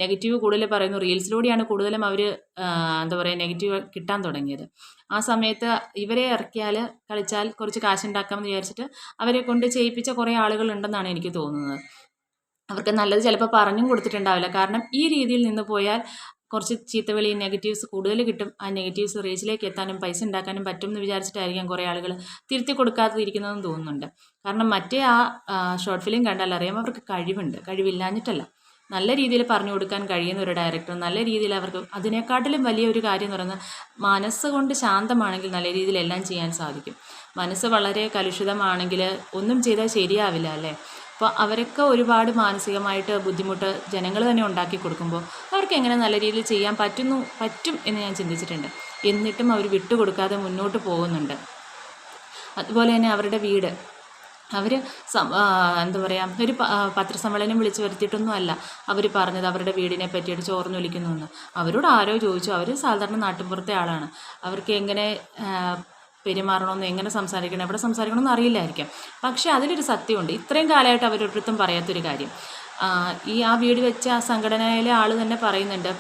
നെഗറ്റീവ് കൂടുതൽ പറയുന്നു. റീൽസിലൂടെയാണ് കൂടുതലും അവർ എന്താ പറയുക നെഗറ്റീവ് കിട്ടാൻ തുടങ്ങിയത്. ആ സമയത്ത് ഇവരെ ഇറക്കിയാൽ കളിച്ചാൽ കുറച്ച് കാശുണ്ടാക്കാമെന്ന് വിചാരിച്ചിട്ട് അവരെ കൊണ്ട് ചെയ്യിപ്പിച്ച കുറേ ആളുകളുണ്ടെന്നാണ് എനിക്ക് തോന്നുന്നത്. അവർക്ക് നല്ലത് ചിലപ്പോൾ പറഞ്ഞും കൊടുത്തിട്ടുണ്ടാവില്ല. കാരണം ഈ രീതിയിൽ നിന്ന് പോയാൽ കുറച്ച് ചീത്തവിളി നെഗറ്റീവ്സ് കൂടുതൽ കിട്ടും. ആ നെഗറ്റീവ്സ് റീച്ചിലേക്ക് എത്താനും പൈസ ഉണ്ടാക്കാനും പറ്റും എന്ന് വിചാരിച്ചിട്ടായിരിക്കാം കുറേ ആളുകൾ തിരുത്തി കൊടുക്കാതിരിക്കുന്നതെന്ന് തോന്നുന്നുണ്ട്. കാരണം മറ്റേ ആ ഷോർട്ട് ഫിലിം കണ്ടാൽ അറിയാം അവർക്ക് കഴിവുണ്ട്, കഴിവില്ലാഞ്ഞിട്ടല്ല. നല്ല രീതിയിൽ പറഞ്ഞു കൊടുക്കാൻ കഴിയുന്ന ഒരു ഡയറക്ടർ, നല്ല രീതിയിൽ അവർക്ക് അതിനേക്കാട്ടിലും വലിയൊരു കാര്യം എന്ന് പറയുന്നത് മനസ്സുകൊണ്ട് ശാന്തമാണെങ്കിൽ നല്ല രീതിയിൽ എല്ലാം ചെയ്യാൻ സാധിക്കും. മനസ്സ് വളരെ കലുഷിതമാണെങ്കിൽ ഒന്നും ചെയ്താൽ ശരിയാവില്ല അല്ലേ? അപ്പോൾ അവരൊക്കെ ഒരുപാട് മാനസികമായിട്ട് ബുദ്ധിമുട്ട് ജനങ്ങൾ തന്നെ ഉണ്ടാക്കി കൊടുക്കുമ്പോൾ അവർക്ക് എങ്ങനെ നല്ല രീതിയിൽ ചെയ്യാൻ പറ്റും എന്ന് ഞാൻ ചിന്തിച്ചിട്ടുണ്ട്. എന്നിട്ടും അവർ വിട്ടുകൊടുക്കാതെ മുന്നോട്ട് പോകുന്നുണ്ട്. അതുപോലെ തന്നെ അവരുടെ വീട്, അവർ എന്താ പറയുക ഒരു പത്രസമ്മേളനം വിളിച്ചു വരുത്തിയിട്ടൊന്നും അല്ല അവർ പറഞ്ഞത് അവരുടെ വീടിനെ പറ്റിയിട്ട് ചോർന്നൊലിക്കുന്നുവെന്ന്. അവരോട് ആരോ ചോദിച്ചു. അവർ സാധാരണ നാട്ടിൻപുറത്തെ ആളാണ്. അവർക്ക് എങ്ങനെ പെരുമാറണമെന്ന്, എങ്ങനെ സംസാരിക്കണം, എവിടെ സംസാരിക്കണമെന്ന് അറിയില്ലായിരിക്കാം. പക്ഷേ അതിലൊരു സത്യമുണ്ട്. ഇത്രയും കാലമായിട്ട് അവരൊരിടത്തും പറയാത്തൊരു കാര്യം. ആ വീട് വെച്ച സംഘടനയിലെ ആൾ തന്നെ പറയുന്നുണ്ട്,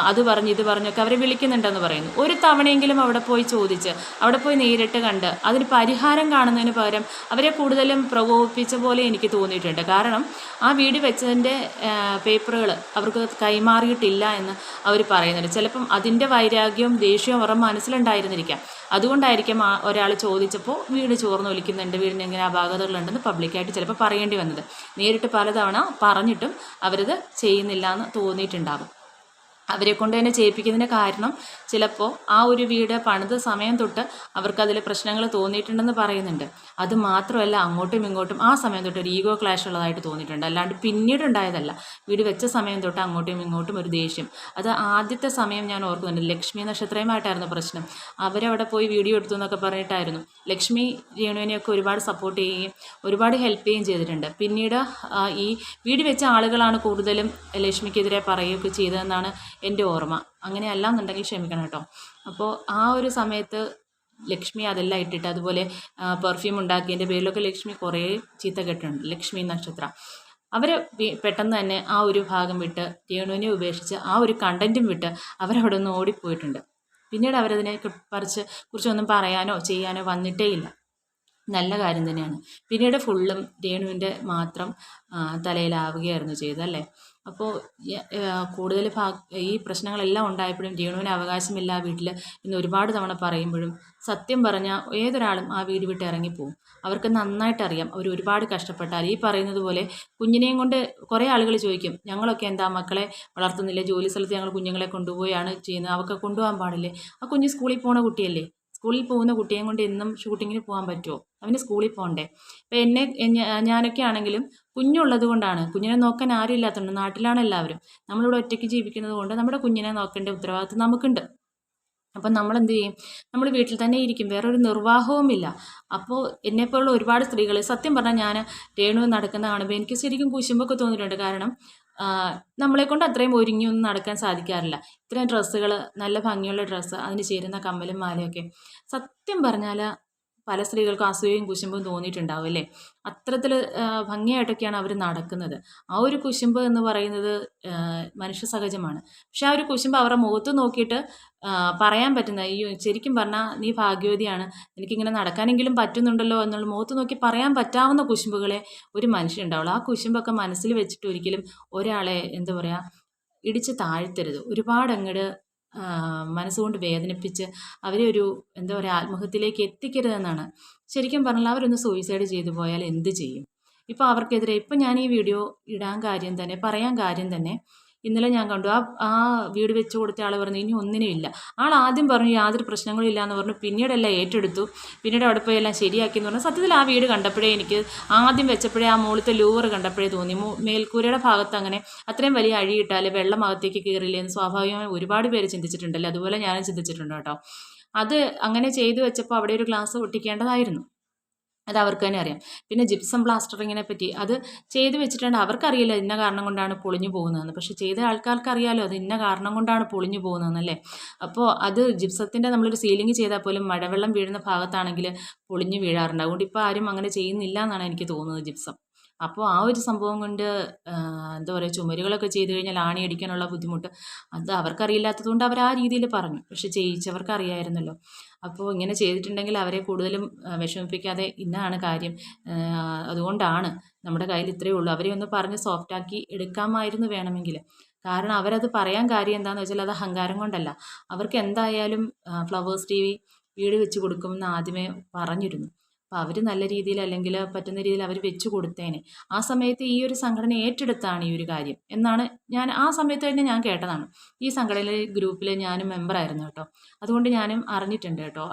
അത് പറഞ്ഞ് ഇത് പറഞ്ഞൊക്കെ അവരെ വിളിക്കുന്നുണ്ടെന്ന് പറയുന്നു. ഒരു തവണയെങ്കിലും അവിടെ പോയി ചോദിച്ച്, അവിടെ പോയി നേരിട്ട് കണ്ട് അതിന് പരിഹാരം കാണുന്നതിന് പകരം അവരെ കൂടുതലും പ്രകോപിപ്പിച്ച പോലെ എനിക്ക് തോന്നിയിട്ടുണ്ട്. കാരണം ആ വീട് വെച്ചതിൻ്റെ പേപ്പറുകൾ അവർക്ക് കൈമാറിയിട്ടില്ല എന്ന് അവർ പറയുന്നുണ്ട്. ചിലപ്പം അതിൻ്റെ വൈരാഗ്യവും ദേഷ്യവും അവരുടെ മനസ്സിലുണ്ടായിരുന്നിരിക്കാം. അതുകൊണ്ടായിരിക്കും ഒരാൾ ചോദിച്ചപ്പോൾ വീട് ചോർന്നൊലിക്കുന്നുണ്ട്, വീടിന് ഇങ്ങനെ അപാകതകളുണ്ടെന്ന് പബ്ലിക്കായിട്ട് ചിലപ്പോൾ പറയേണ്ടി വന്നത്. നേരിട്ട് പലതവണ പറഞ്ഞിട്ടും അവരത് ചെയ്യുന്നില്ല എന്ന് തോന്നിയിട്ടുണ്ടാകും. അവരെ കൊണ്ട് തന്നെ ചെയ്യിപ്പിക്കുന്നതിൻ്റെ കാരണം ചിലപ്പോൾ ആ ഒരു വീട് പണിത സമയം തൊട്ട് അവർക്കതിൽ പ്രശ്നങ്ങൾ തോന്നിയിട്ടുണ്ടെന്ന് പറയുന്നുണ്ട്. അത് മാത്രമല്ല, അങ്ങോട്ടും ഇങ്ങോട്ടും ആ സമയം തൊട്ട് ഒരു ഈഗോ ക്ലാഷ് ഉള്ളതായിട്ട് തോന്നിയിട്ടുണ്ട്. അല്ലാണ്ട് പിന്നീട് ഉണ്ടായതല്ല. വീട് വെച്ച സമയം തൊട്ട് അങ്ങോട്ടും ഇങ്ങോട്ടും ഒരു ദേഷ്യം. അത് ആദ്യത്തെ സമയം ഞാൻ ഓർക്കുന്നുണ്ട്. ലക്ഷ്മി നക്ഷത്രമായിട്ടായിരുന്നു പ്രശ്നം. അവരവിടെ പോയി വീഡിയോ എടുത്തു എന്നൊക്കെ പറഞ്ഞിട്ടായിരുന്നു. ലക്ഷ്മി രേണുവിനെയൊക്കെ ഒരുപാട് സപ്പോർട്ട് ചെയ്യുകയും ഒരുപാട് ഹെൽപ്പ് ചെയ്യുകയും ചെയ്തിട്ടുണ്ട്. പിന്നീട് ഈ വീട് വെച്ച ആളുകളാണ് കൂടുതലും ലക്ഷ്മിക്കെതിരെ പറയുകയൊക്കെ ചെയ്തതെന്നാണ് എൻ്റെ ഓർമ്മ. അങ്ങനെയല്ല എന്നുണ്ടെങ്കിൽ ക്ഷമിക്കണം കേട്ടോ. അപ്പോൾ ആ ഒരു സമയത്ത് ലക്ഷ്മി അതെല്ലാം ഇട്ടിട്ട്, അതുപോലെ പെർഫ്യൂം ഉണ്ടാക്കിയതിൻ്റെ പേരിലൊക്കെ ലക്ഷ്മി കുറേ ചീത്ത കേട്ടിട്ടുണ്ട്. ലക്ഷ്മി നക്ഷത്ര അവർ പെട്ടെന്ന് തന്നെ ആ ഒരു ഭാഗം വിട്ട് രേണുവിനെ ഉപേക്ഷിച്ച് ആ ഒരു കണ്ടൻറ്റും വിട്ട് അവരവിടെ നിന്ന് ഓടിപ്പോയിട്ടുണ്ട്. പിന്നീട് അവരതിനെ കുറിച്ചൊന്നും പറയാനോ ചെയ്യാനോ വന്നിട്ടേ ഇല്ല. നല്ല കാര്യം തന്നെയാണ്. പിന്നീട് ഫുള്ളും രേണുവിൻ്റെ മാത്രം തലയിലാവുകയായിരുന്നു ചെയ്തല്ലേ. അപ്പോൾ കൂടുതൽ ഈ പ്രശ്നങ്ങളെല്ലാം ഉണ്ടായപ്പോഴും രേണുവിന് അവകാശമില്ല ആ വീട്ടിൽ എന്ന് ഒരുപാട് തവണ പറയുമ്പോഴും സത്യം പറഞ്ഞാൽ ഏതൊരാളും ആ വീട് വിട്ട് ഇറങ്ങിപ്പോവും. അവർക്ക് നന്നായിട്ടറിയാം അവർ ഒരുപാട് കഷ്ടപ്പെട്ടാൽ. ഈ പറയുന്നത് പോലെ കുഞ്ഞിനെയും കൊണ്ട് കുറേ ആളുകൾ ചോദിക്കും, ഞങ്ങളൊക്കെ എന്താ മക്കളെ വളർത്തുന്നില്ല, ജോലി സ്ഥലത്ത് ഞങ്ങൾ കുഞ്ഞുങ്ങളെ കൊണ്ടുപോയാണ് ചെയ്യുന്നത്, അവർക്ക് കൊണ്ടുപോകാൻ പാടില്ലേ? ആ കുഞ്ഞ് സ്കൂളിൽ പോണ കുട്ടിയല്ലേ. സ്കൂളിൽ പോകുന്ന കുട്ടിയെയും കൊണ്ട് എന്നും ഷൂട്ടിങ്ങിന് പോകാൻ പറ്റുമോ? അവന് സ്കൂളിൽ പോകണ്ടേ? ഇപ്പം ഞാനൊക്കെ ആണെങ്കിലും കുഞ്ഞുള്ളത് കൊണ്ടാണ്, കുഞ്ഞിനെ നോക്കാൻ ആരും ഇല്ലാത്തതുകൊണ്ട്, നാട്ടിലാണ് എല്ലാവരും, നമ്മളിവിടെ ഒറ്റയ്ക്ക് ജീവിക്കുന്നത് കൊണ്ട് നമ്മുടെ കുഞ്ഞിനെ നോക്കേണ്ട ഉത്തരവാദിത്വം നമുക്കുണ്ട്. അപ്പം നമ്മളെന്ത് ചെയ്യും? നമ്മൾ വീട്ടിൽ തന്നെ ഇരിക്കും, വേറൊരു നിർവാഹവുമില്ല. അപ്പോൾ എന്നെപ്പോലുള്ള ഒരുപാട് സ്ത്രീകൾ, സത്യം പറഞ്ഞാൽ ഞാൻ രേണു നടക്കുന്ന കാണുമ്പോൾ എനിക്ക് ശരിക്കും കുശുമ്പൊക്കെ തോന്നിയിട്ടുണ്ട്. കാരണം നമ്മളെക്കൊണ്ട് അത്രയും ഒരുങ്ങിയൊന്നും നടക്കാൻ സാധിക്കാറില്ല. ഇത്രയും ഡ്രസ്സുകൾ, നല്ല ഭംഗിയുള്ള ഡ്രസ്സ്, അതിന് ചേരുന്ന കമ്മലും മാലയൊക്കെ സത്യം പറഞ്ഞാൽ പല സ്ത്രീകൾക്കും അസൂയയും കുശുമ്പും തോന്നിയിട്ടുണ്ടാവും അല്ലേ? അത്തരത്തിൽ ഭംഗിയായിട്ടൊക്കെയാണ് അവർ നടക്കുന്നത്. ആ ഒരു കുശുമ്പ് എന്ന് പറയുന്നത് മനുഷ്യ സഹജമാണ്. പക്ഷെ ആ ഒരു കുശുമ്പ് അവരുടെ മുഖത്ത് നോക്കിയിട്ട് പറയാൻ പറ്റുന്ന, അയ്യോ ശരിക്കും പറഞ്ഞാൽ നീ ഭാഗ്യവതിയാണ്, എനിക്കിങ്ങനെ നടക്കാനെങ്കിലും പറ്റുന്നുണ്ടല്ലോ എന്നുള്ള മുഖത്ത് നോക്കി പറയാൻ പറ്റാവുന്ന കുശുമ്പുകളെ ഒരു മനുഷ്യനുണ്ടാവുള്ളൂ. ആ കുശുമ്പൊക്കെ മനസ്സിൽ വെച്ചിട്ട് ഒരിക്കലും ഒരാളെ എന്താ പറയുക, ഇടിച്ച് താഴ്ത്തരുത്. ഒരുപാട് അങ്ങട് മനസ്സുകൊണ്ട് വേദനിപ്പിച്ച് അവരെ ഒരു എന്താ പറയുക, ആത്മഹത്യയിലേക്ക് എത്തിക്കരുതെന്നാണ്. ശരിക്കും പറഞ്ഞാൽ അവരൊന്ന് സൂയിസൈഡ് ചെയ്തു പോയാൽ എന്ത് ചെയ്യും? ഇപ്പോൾ അവർക്കെതിരെ ഇപ്പം ഞാൻ ഈ വീഡിയോ ഇടാൻ കാര്യം തന്നെ, പറയാൻ കാര്യം തന്നെ, ഇന്നലെ ഞാൻ കണ്ടു ആ വീട് വെച്ച് കൊടുത്ത ആൾ പറഞ്ഞു ഇനി ഒന്നിനും ഇല്ല. ആൾ ആദ്യം പറഞ്ഞു യാതൊരു പ്രശ്നങ്ങളും ഇല്ല എന്ന് പറഞ്ഞു. പിന്നീടെല്ലാം ഏറ്റെടുത്തു. പിന്നീട് അവിടെ പോയി എല്ലാം ശരിയാക്കി എന്ന് പറഞ്ഞു. സത്യത്തിൽ ആ വീട് കണ്ടപ്പോഴേ എനിക്ക്, ആദ്യം വെച്ചപ്പോഴേ ആ മുകളിലത്തെ ലൂവർ കണ്ടപ്പോഴേ തോന്നി, മേൽക്കൂരയുടെ ഭാഗത്ത് അങ്ങനെ അത്രയും വലിയ അഴിയിട്ടാൽ വെള്ളം അകത്തേക്ക് കയറില്ലേ എന്ന് സ്വാഭാവികമായി ഒരുപാട് പേര് ചിന്തിച്ചിട്ടുണ്ടല്ലോ. അതുപോലെ ഞാനും ചിന്തിച്ചിട്ടുണ്ട് കേട്ടോ. അത് അങ്ങനെ ചെയ്തു വെച്ചപ്പോൾ അവിടെ ഒരു ഗ്ലാസ് ഒട്ടിക്കേണ്ടതായിരുന്നു. അത് അവർക്ക് തന്നെ അറിയാം. പിന്നെ ജിപ്സം പ്ലാസ്റ്ററിങ്ങിനെ പറ്റി അത് ചെയ്ത് വെച്ചിട്ടുണ്ട്. അവർക്കറിയില്ല ഇന്ന കാരണം കൊണ്ടാണ് പൊളിഞ്ഞു പോകുന്നതെന്ന്. പക്ഷേ ചെയ്ത ആൾക്കാർക്ക് അറിയാമല്ലോ അത് ഇന്ന കാരണം കൊണ്ടാണ് പൊളിഞ്ഞു പോകുന്നതെന്നല്ലേ. അപ്പോൾ അത് ജിപ്സത്തിൻ്റെ നമ്മളൊരു സീലിംഗ് ചെയ്താൽ പോലും മഴവെള്ളം വീഴുന്ന ഭാഗത്താണെങ്കിൽ പൊളിഞ്ഞു വീഴാറുണ്ട്. അതുകൊണ്ട് ഇപ്പോൾ ആരും അങ്ങനെ ചെയ്യുന്നില്ല എന്നാണ് എനിക്ക് തോന്നുന്നത് ജിപ്സം. അപ്പോൾ ആ ഒരു സംഭവം കൊണ്ട് എന്താ പറയുക, ചുമരുകളൊക്കെ ചെയ്ത് കഴിഞ്ഞാൽ ആണി അടിക്കാനുള്ള ബുദ്ധിമുട്ട് അത് അവർക്കറിയില്ലാത്തത് കൊണ്ട് അവർ ആ രീതിയിൽ പറഞ്ഞു. പക്ഷെ ചെയ്യിച്ചവർക്ക് അറിയാമായിരുന്നല്ലോ. അപ്പോൾ ഇങ്ങനെ ചെയ്തിട്ടുണ്ടെങ്കിൽ അവരെ കൂടുതലും വിഷമിപ്പിക്കാതെ ഇന്നതാണ് കാര്യം, അതുകൊണ്ടാണ് നമ്മുടെ കയ്യിൽ ഇത്രയേ ഉള്ളൂ, അവരെ ഒന്ന് പറഞ്ഞ് സോഫ്റ്റാക്കി എടുക്കാമായിരുന്നു വേണമെങ്കിൽ. കാരണം അവരത് പറയാൻ കാര്യം എന്താണെന്ന് വെച്ചാൽ അത് അഹങ്കാരം കൊണ്ടല്ല. അവർക്ക് എന്തായാലും ഫ്ലവേഴ്സ് TV വീട് വെച്ച് കൊടുക്കുമെന്ന് ആദ്യമേ പറഞ്ഞിരുന്നു. അപ്പോൾ അവർ നല്ല രീതിയിൽ അല്ലെങ്കിൽ പറ്റുന്ന രീതിയിൽ അവർ വെച്ച് കൊടുത്തേനെ. ആ സമയത്ത് ഈ ഒരു സംഘടന ഏറ്റെടുത്താണ് ഈ ഒരു കാര്യം എന്നാണ് ഞാൻ ആ സമയത്ത് തന്നെ ഞാൻ കേട്ടതാണ്. ഈ സംഘടനയിലെ ഗ്രൂപ്പിൽ ഞാനും മെമ്പറായിരുന്നു കേട്ടോ. അതുകൊണ്ട് ഞാനും അറിഞ്ഞിട്ടുണ്ട് കേട്ടോ.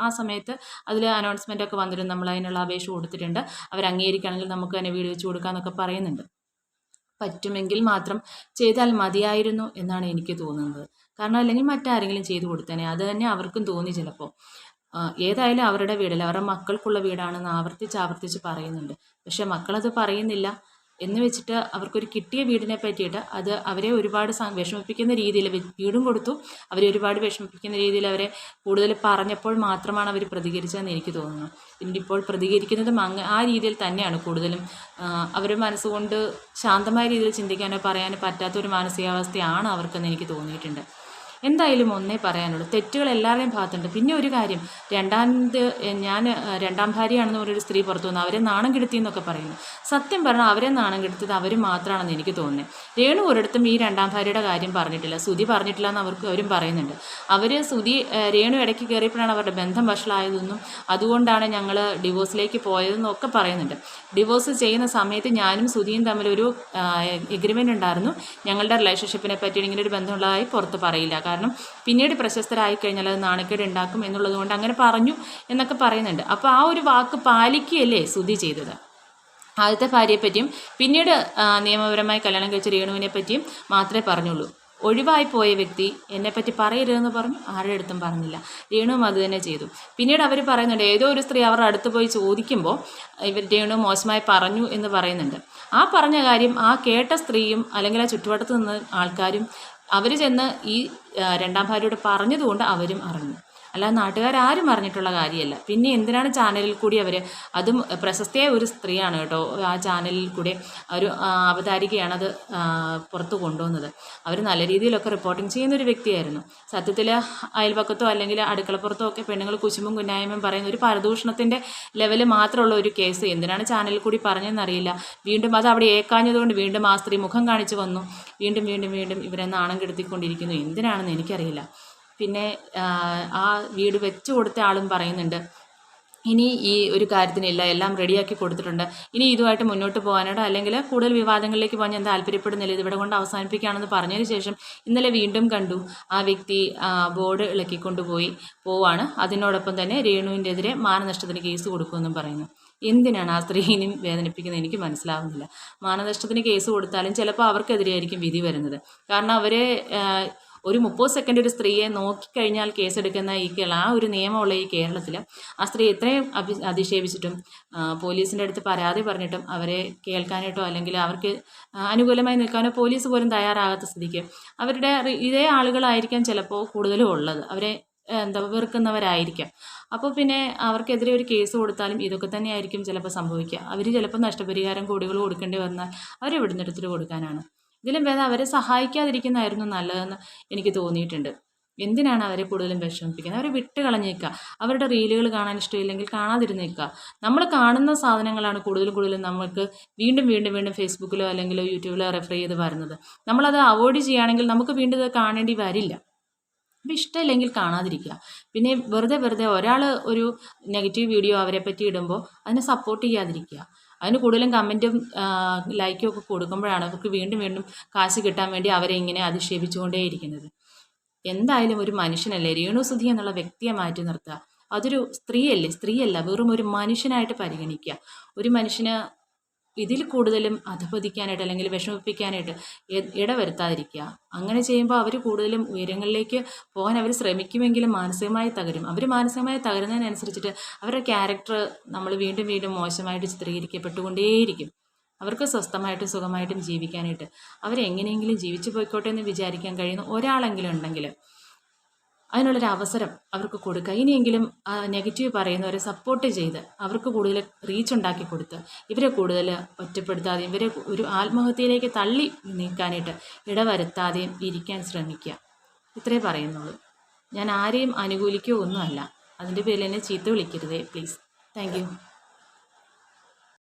ആ സമയത്ത് അതിൽ അനൗൺസ്മെൻ്റ് ഒക്കെ വന്നിരുന്നു. നമ്മൾ അതിനുള്ള അപേക്ഷ കൊടുത്തിട്ടുണ്ട്, അവർ അംഗീകരിക്കുകയാണെങ്കിൽ നമുക്ക് തന്നെ വീട് വെച്ച് കൊടുക്കാമെന്നൊക്കെ പറയുന്നുണ്ട്. പറ്റുമെങ്കിൽ മാത്രം ചെയ്താൽ മതിയായിരുന്നു എന്നാണ് എനിക്ക് തോന്നുന്നത്. കാരണം അല്ലെങ്കിൽ മറ്റാരെങ്കിലും ചെയ്തു കൊടുത്തേനെ. അത് തന്നെ അവർക്കും തോന്നി ചിലപ്പോൾ. ഏതായാലും അവരുടെ വീടല്ല, അവരുടെ മക്കൾക്കുള്ള വീടാണെന്ന് ആവർത്തിച്ച് പറയുന്നുണ്ട്. പക്ഷെ മക്കളത് പറയുന്നില്ല എന്ന് വെച്ചിട്ട് അവർക്കൊരു കിട്ടിയ വീടിനെ പറ്റിയിട്ട് അത് അവരെ ഒരുപാട് വിഷമിപ്പിക്കുന്ന രീതിയിൽ വീടും കൊടുത്തു. അവരെ ഒരുപാട് വിഷമിപ്പിക്കുന്ന രീതിയിൽ അവരെ കൂടുതൽ പറഞ്ഞപ്പോൾ മാത്രമാണ് അവർ പ്രതികരിച്ചതെന്ന് എനിക്ക് തോന്നുന്നു. പിന്നെ ഇപ്പോൾ പ്രതികരിക്കുന്നതും ആ രീതിയിൽ തന്നെയാണ് കൂടുതലും. അവർ മനസ്സുകൊണ്ട് ശാന്തമായ രീതിയിൽ ചിന്തിക്കാനോ പറയാനോ പറ്റാത്തൊരു മാനസികാവസ്ഥയാണ് അവർക്കെന്ന് എനിക്ക് തോന്നിയിട്ടുണ്ട്. എന്തായാലും ഒന്നേ പറയാനുള്ളൂ, തെറ്റുകൾ എല്ലാവരുടെയും ഭാഗത്തുണ്ട്. പിന്നെ ഒരു കാര്യം, ഞാൻ രണ്ടാം ഭാര്യയാണെന്ന് പറഞ്ഞൊരു സ്ത്രീ പുറത്തു വന്നു അവരെ നാണം കെടുത്തി എന്നൊക്കെ പറയുന്നു. സത്യം പറഞ്ഞാൽ അവരെ നാണം കെടുത്തത് അവർ മാത്രമാണെന്ന് എനിക്ക് തോന്നുന്നത്. രേണു ഒരിടത്തും ഈ രണ്ടാം ഭാര്യയുടെ കാര്യം പറഞ്ഞിട്ടില്ല, സുധി പറഞ്ഞിട്ടില്ല എന്ന് അവരും പറയുന്നുണ്ട്. രേണു ഇടയ്ക്ക് കയറിയപ്പോഴാണ് അവരുടെ ബന്ധം വഷളായതെന്നും അതുകൊണ്ടാണ് ഞങ്ങൾ ഡിവോഴ്സിലേക്ക് പോയതെന്നും ഒക്കെ പറയുന്നുണ്ട്. ഡിവോഴ്സ് ചെയ്യുന്ന സമയത്ത് ഞാനും സുധിയും തമ്മിലൊരു എഗ്രിമെൻ്റ് ഉണ്ടായിരുന്നു, ഞങ്ങളുടെ റിലേഷൻഷിപ്പിനെ പറ്റി ഇങ്ങനെ ഒരു ബന്ധമുള്ളതായി പുറത്ത് പറയില്ല, കാരണം പിന്നീട് പ്രശസ്തരായി കഴിഞ്ഞാൽ അത് നാണക്കേട് ഉണ്ടാക്കും എന്നുള്ളത് കൊണ്ട് അങ്ങനെ പറഞ്ഞു എന്നൊക്കെ പറയുന്നുണ്ട്. അപ്പോൾ ആ ഒരു വാക്ക് പാലിക്കുകയല്ലേ സുധി ചെയ്തത്. ആദ്യത്തെ ഭാര്യയെ പറ്റിയും പിന്നീട് നിയമപരമായി കല്യാണം കഴിച്ച രേണുവിനെ പറ്റിയും മാത്രമേ പറഞ്ഞുള്ളൂ. ഒഴിവായി പോയ വ്യക്തി എന്നെപ്പറ്റി പറയരുതെന്ന് പറഞ്ഞു, ആരുടെ അടുത്തും പറഞ്ഞില്ല. രേണുവും അത് തന്നെ ചെയ്തു. പിന്നീട് അവർ പറയുന്നുണ്ട്, ഏതോ ഒരു സ്ത്രീ അവരുടെ അടുത്ത് പോയി ചോദിക്കുമ്പോൾ രേണു മോശമായി പറഞ്ഞു എന്ന് പറയുന്നുണ്ട്. ആ പറഞ്ഞ കാര്യം ആ കേട്ട സ്ത്രീയും അല്ലെങ്കിൽ ആ ചുറ്റുവട്ടത്ത് നിന്ന് ആൾക്കാരും അവർ ചെന്ന് ഈ രണ്ടാം ഭാര്യയോട് പറഞ്ഞതുകൊണ്ട് അവരും അറിഞ്ഞു, അല്ലാതെ നാട്ടുകാരും അറിഞ്ഞിട്ടുള്ള കാര്യമല്ല. പിന്നെ എന്തിനാണ് ചാനലിൽ കൂടി അവർ, അതും പ്രശസ്തയായ ഒരു സ്ത്രീയാണ് കേട്ടോ, ആ ചാനലിൽ കൂടെ ഒരു അവതാരികയാണത് പുറത്ത് കൊണ്ടുവന്നത്. അവർ നല്ല രീതിയിലൊക്കെ റിപ്പോർട്ടിങ് ചെയ്യുന്നൊരു വ്യക്തിയായിരുന്നു. സത്യത്തിൽ അയൽപക്കത്തോ അല്ലെങ്കിൽ അടുക്കളപ്പുറത്തോ ഒക്കെ പെണ്ണുങ്ങൾ കുശുമ്പും കുന്നായ്മയും പറയുന്ന ഒരു പരദൂഷണത്തിൻ്റെ ലെവൽ മാത്രമുള്ള ഒരു കേസ് എന്തിനാണ് ചാനലിൽ കൂടി പറഞ്ഞതെന്നറിയില്ല. വീണ്ടും അത് അവിടെ ഏക്കാഞ്ഞതുകൊണ്ട് വീണ്ടും ആ സ്ത്രീ മുഖം കാണിച്ച് വന്നു, വീണ്ടും വീണ്ടും വീണ്ടും ഇവരെ നാണം കെടുത്തിക്കൊണ്ടിരിക്കുന്നു. എന്തിനാണെന്ന് എനിക്കറിയില്ല. പിന്നെ ആ വീട് വെച്ച് കൊടുത്ത ആളും പറയുന്നുണ്ട്, ഇനി ഈ ഒരു കാര്യത്തിനില്ല, എല്ലാം റെഡിയാക്കി കൊടുത്തിട്ടുണ്ട്, ഇനി ഇതുമായിട്ട് മുന്നോട്ട് പോകാനോ അല്ലെങ്കിൽ കൂടുതൽ വിവാദങ്ങളിലേക്ക് പോകാൻ ഞാൻ താല്പര്യപ്പെടുന്നില്ല, ഇതിവിടെ കൊണ്ട് അവസാനിപ്പിക്കുകയാണെന്ന് പറഞ്ഞതിന് ശേഷം ഇന്നലെ വീണ്ടും കണ്ടു ആ വ്യക്തി ബോർഡ് ഇളക്കിക്കൊണ്ടുപോയി പോവാണ്. അതിനോടൊപ്പം തന്നെ രേണുവിൻ്റെ മാനനഷ്ടത്തിന് കേസ് കൊടുക്കുമെന്നും പറയുന്നു. എന്തിനാണ് ആ സ്ത്രീനെയും വേദനിപ്പിക്കുന്നത് എനിക്ക് മനസ്സിലാവുന്നില്ല. മാനനഷ്ടത്തിന് കേസ് കൊടുത്താലും ചിലപ്പോൾ അവർക്കെതിരെയായിരിക്കും വിധി വരുന്നത്. കാരണം അവരെ ഒരു 30 സെക്കൻഡ് ഒരു സ്ത്രീയെ നോക്കിക്കഴിഞ്ഞാൽ കേസെടുക്കുന്ന ആ ഒരു നിയമമുള്ള ഈ കേരളത്തിൽ ആ സ്ത്രീ ഇത്രയും അധിക്ഷേപിച്ചിട്ടും പോലീസിൻ്റെ അടുത്ത് പരാതി പറഞ്ഞിട്ടും അവരെ കേൾക്കാനായിട്ടോ അല്ലെങ്കിൽ അവർക്ക് അനുകൂലമായി നിൽക്കാനോ പോലീസ് പോലും തയ്യാറാകാത്ത സ്ഥിതിക്ക് അവരുടെ ഇതേ ആളുകളായിരിക്കാം ചിലപ്പോൾ കൂടുതലും ഉള്ളത്, അവരെ വെറുക്കുന്നവരായിരിക്കാം. അപ്പോൾ പിന്നെ അവർക്കെതിരെ ഒരു കേസ് കൊടുത്താലും ഇതൊക്കെ തന്നെയായിരിക്കും ചിലപ്പോൾ സംഭവിക്കുക. അവർ ചിലപ്പോൾ നഷ്ടപരിഹാരം കോടികൾ കൊടുക്കേണ്ടി വന്നാൽ അവരെവിടുന്ന് എടുത്തിട്ട് കൊടുക്കാനാണ്? ഇതിലും ഭേദം അവരെ സഹായിക്കാതിരിക്കുന്നതായിരുന്നു നല്ലതെന്ന് എനിക്ക് തോന്നിയിട്ടുണ്ട്. എന്തിനാണ് അവരെ കൂടുതലും വിഷമിപ്പിക്കുന്നത്? അവരെ വിട്ട് കളഞ്ഞേക്കുക. അവരുടെ റീലുകൾ കാണാൻ ഇഷ്ടമില്ലെങ്കിൽ കാണാതിരുന്നേക്കുക. നമ്മൾ കാണുന്ന സാധനങ്ങളാണ് കൂടുതലും നമുക്ക് വീണ്ടും വീണ്ടും വീണ്ടും ഫേസ്ബുക്കിലോ അല്ലെങ്കിൽ യൂട്യൂബിലോ റെഫർ ചെയ്ത് വരുന്നത്. നമ്മളത് അവോയ്ഡ് ചെയ്യുകയാണെങ്കിൽ നമുക്ക് വീണ്ടും ഇത് കാണേണ്ടി വരില്ല. അപ്പം ഇഷ്ടമില്ലെങ്കിൽ കാണാതിരിക്കുക. പിന്നെ വെറുതെ ഒരാൾ ഒരു നെഗറ്റീവ് വീഡിയോ അവരെ പറ്റി ഇടുമ്പോൾ അതിനെ സപ്പോർട്ട് ചെയ്യാതിരിക്കുക. അതിന് കൂടുതലും കമൻറ്റും ലൈക്കും ഒക്കെ കൊടുക്കുമ്പോഴാണ് അവർക്ക് വീണ്ടും വീണ്ടും കാശ് കിട്ടാൻ വേണ്ടി അവരെ ഇങ്ങനെ അധിക്ഷേപിച്ചുകൊണ്ടേയിരിക്കുന്നത്. എന്തായാലും ഒരു മനുഷ്യനല്ലേ, രേണുസുധി എന്നുള്ള വ്യക്തിയെ മാറ്റി നിർത്തുക. അതൊരു സ്ത്രീയല്ല, വെറും ഒരു മനുഷ്യനായിട്ട് പരിഗണിക്കുക. ഒരു മനുഷ്യന് ഇതിൽ കൂടുതലും അധപതിക്കാനായിട്ട് അല്ലെങ്കിൽ വിഷമിപ്പിക്കാനായിട്ട് ഇടവരുത്താതിരിക്കുക. അങ്ങനെ ചെയ്യുമ്പോൾ അവർ കൂടുതലും ഉയരങ്ങളിലേക്ക് പോകാൻ അവർ ശ്രമിക്കുമെങ്കിലും മാനസികമായി തകരും. അവർ മാനസികമായി തകരുന്നതിനനുസരിച്ചിട്ട് അവരുടെ ക്യാരക്ടർ നമ്മൾ വീണ്ടും വീണ്ടും മോശമായിട്ട് ചിത്രീകരിക്കപ്പെട്ടുകൊണ്ടേയിരിക്കും. അവർക്ക് സ്വസ്ഥമായിട്ടും സുഖമായിട്ടും ജീവിക്കാനായിട്ട് അവരെങ്ങനെയെങ്കിലും ജീവിച്ചു പോയിക്കോട്ടെ എന്ന് വിചാരിക്കാൻ കഴിയുന്ന ഒരാളെങ്കിലും ഉണ്ടെങ്കിൽ അതിനുള്ളൊരു അവസരം അവർക്ക് കൊടുക്കുക. ഇനിയെങ്കിലും നെഗറ്റീവ് പറയുന്നവരെ സപ്പോർട്ട് ചെയ്ത് അവർക്ക് കൂടുതൽ റീച്ച് ഉണ്ടാക്കി കൊടുത്ത് ഇവരെ കൂടുതൽ ഒറ്റപ്പെടുത്താതെയും ഇവരെ ഒരു ആത്മഹത്യയിലേക്ക് തള്ളി നീക്കാനായിട്ട് ഇടവരുത്താതെയും ഇരിക്കാൻ ശ്രമിക്കുക. ഇത്രേ പറയുന്നുള്ളൂ. ഞാൻ ആരെയും അനുകൂലിക്കുകയോ ഒന്നുമല്ല. അതിൻ്റെ പേരിൽ എന്നെ ചീത്ത വിളിക്കരുതേ പ്ലീസ്. Thank you.